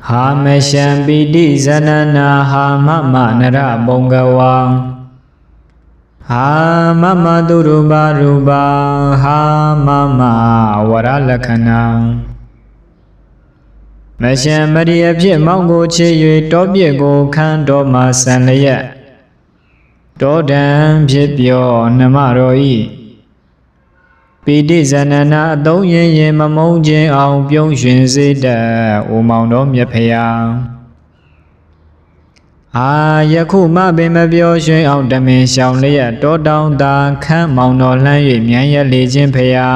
ဟာမရှံပိတိဇနနာဟာမမနရဘုံကဝံဟာမမတုရူပရူပဟာမမဝရလက္ခဏံမရှံမရိယဖြစ်မောင်းကိုချေ၍တောပြည့်ကိုခန်းတော်မှာဆန်လျက်တောတံဖြစ်ပြောနမတော်ဤပိဋိဇနနာအသုံးရင်ရင်မမုန်းခြင်းအောင်ပြုံးရွှင်စေတတ်အိုမောင်တော်မြတ်ဖရာယခုမှပင်မပြောရွှင်အောင်တမင်ရှောင်လျက်တောတောင်သာခန်းမောင်တော်လှမ်း၍မြန်ရလေခြင်းဖရာ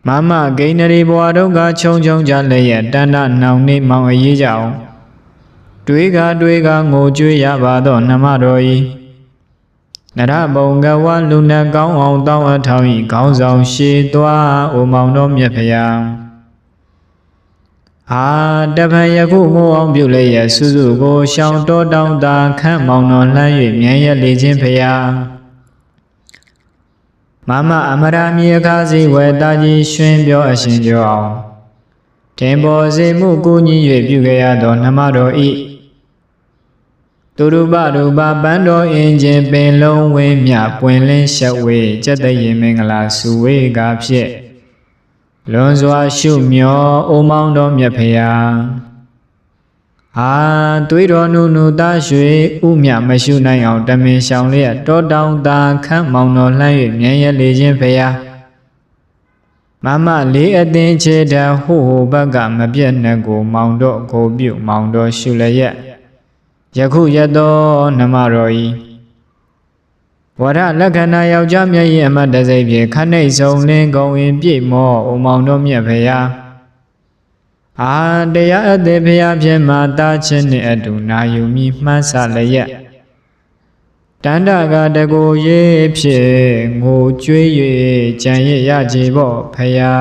မမဂိဏရီဘွားတို့ကခြုံခြုံကြလျက်တဏ္ဍနှောင်နှင့်မောင်အေးကြောင်တွေးကငိုကြွေးရပါသောနမတော်ဤနရဘုံကဝလူနတ်ကောင်းအောင်တောင်းအထောင်ဤခေါင်းဆောင်ရှေသွားအိုမောင်တော်မြတ်ဖရာတပံယခုငိုအောင်ပြုလျက်စုစုကိုရှောင်းတော်တောင်းသာခန့်မောင်တော်လှမ်း၍မြန်ရလေခြင်းဖရာမမအမရာမြေအခါစီဝေတာကြီးရွှင်ပြောအရှင်ကျော်အောင်တင်ပေါ်စေမှုကိုကြီး၍ပြုခဲ့ရသောနမတော်ဤသူရူပရူပပန်းတော်အင်ခြင်းပင်လုံးဝင်းမြပွင့်လင်းရှက်ဝေကျက်တဲ့ရင်မင်္ဂလာစုဝေကဖြစ်လွန်စွာရှုမျောအိုမောင်တော်မြတ်ဖရာသွေးတော်နုသားရွှေဥမြမရှုနိုင်အောင်တမင်ရှောင်လျက်တောတောင်သာခန့်မောင်တော်လှမ်း၍မြန်ရလေခြင်းဖရာမမလေးအသင်ချေတဟိုဘက်ကမပြတ်နှက်ကိုမောင်တော်ကိုပြုမောင်တော်ရှုလျက်ယခုရသောနမတော်ဤဝရလက္ခဏာယောက်ျားမျက်ရည်အမတ်တစိမ့်ဖြင့်ခဏိတ်ဆုံးလင်းကုံဝင်ပြည့်မောအိုမောင်တော်မြတ်ဖရာတရားအသေးဖရာဖြင့်မာတာချင်းနှင့်အတူနာယူမိမှန်းဆလျက်တန္တကတကိုရေးဖြင့်ငိုကြွေး၍ကြံရရကြည်ပေါ့ဖရာ